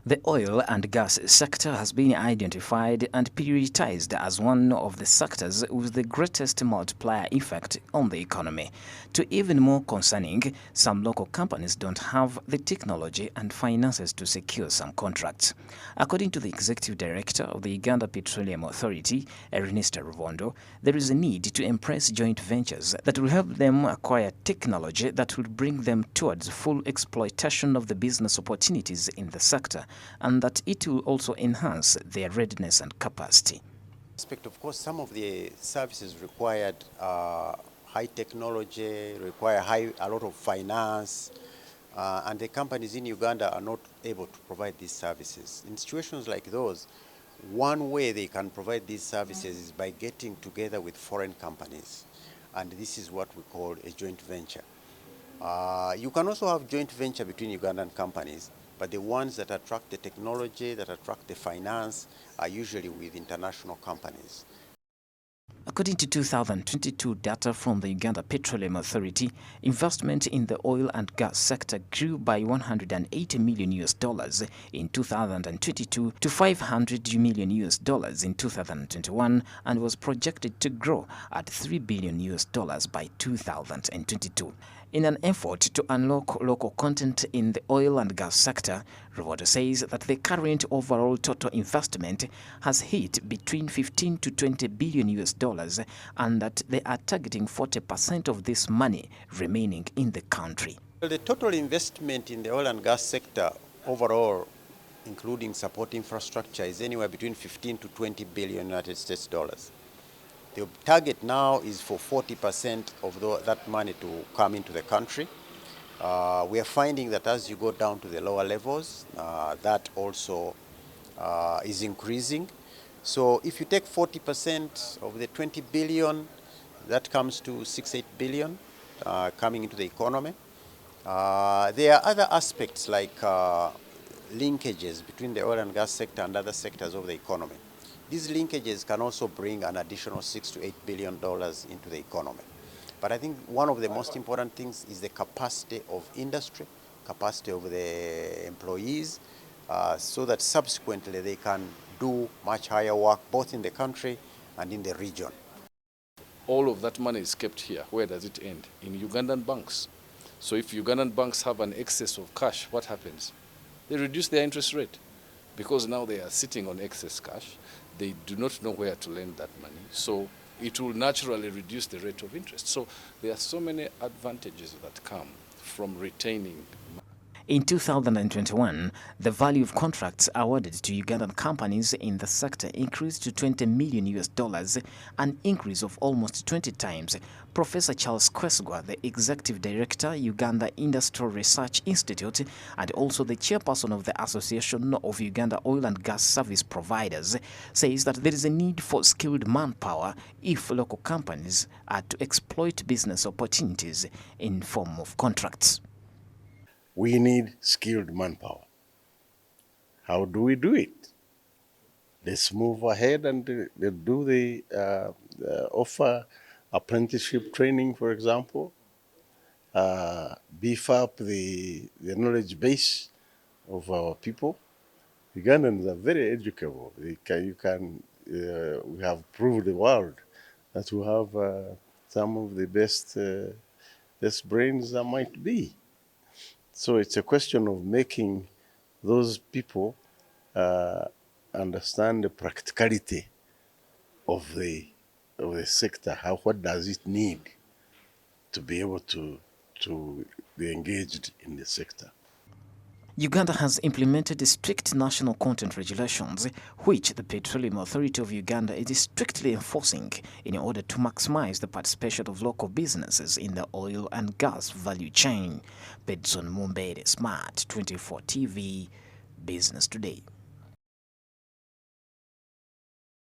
The oil and gas sector has been identified and prioritized as one of the sectors with the greatest multiplier effect on the economy. To even more concerning, some local companies don't have the technology and finances to secure some contracts. According to the executive director of the Uganda Petroleum Authority, Ernest Rubondo, there is a need to embrace joint ventures that will help them acquire technology that will bring them towards full exploitation of the business opportunities in the sector, and that it will also enhance their readiness and capacity. Of course, some of the services required high technology, require a lot of finance, and the companies in Uganda are not able to provide these services. In situations like those, one way they can provide these services is by getting together with foreign companies, and this is what we call a joint venture. You can also have joint venture between Ugandan companies, but the ones that attract the technology, that attract the finance, are usually with international companies. According to 2022 data from the Uganda Petroleum Authority, investment in the oil and gas sector grew by $180 million in 2022 to $500 million in 2021 and was projected to grow at $3 billion by 2022. In an effort to unlock local content in the oil and gas sector, Rubondo says that the current overall total investment has hit between $15 to $20 billion and that they are targeting 40% of this money remaining in the country. Well, the total investment in the oil and gas sector overall, including support infrastructure, is anywhere between 15 to 20 billion United States dollars. The target now is for 40% of that money to come into the country. We are finding that as you go down to the lower levels, that also is increasing. So if you take 40% of the 20 billion, that comes to 6-8 billion coming into the economy. There are other aspects like linkages between the oil and gas sector and other sectors of the economy. These linkages can also bring an additional $6 to $8 billion into the economy. But I think one of the most important things is the capacity of industry, capacity of the employees, so that subsequently they can do much higher work both in the country and in the region. All of that money is kept here. Where does it end? In Ugandan banks. So if Ugandan banks have an excess of cash, what happens? They reduce their interest rate because now they are sitting on excess cash. They do not know where to lend that money. So it will naturally reduce the rate of interest. So there are so many advantages that come from retaining money. In 2021, the value of contracts awarded to Ugandan companies in the sector increased to $20 million, an increase of almost 20 times. Professor Charles Kwesgwa, the Executive Director, Uganda Industrial Research Institute, and also the chairperson of the Association of Uganda Oil and Gas Service Providers, says that there is a need for skilled manpower if local companies are to exploit business opportunities in form of contracts. We need skilled manpower. How do we do it? Let's move ahead and offer apprenticeship training, for example. Beef up the knowledge base of our people. Ugandans are very educable. We have proved the world that we have some of the best brains there might be. So it's a question of making those people understand the practicality of the sector. What does it need to be able to be engaged in the sector? Uganda has implemented strict national content regulations, which the Petroleum Authority of Uganda is strictly enforcing in order to maximize the participation of local businesses in the oil and gas value chain. Pedson Mumbere, Smart 24 TV, Business Today.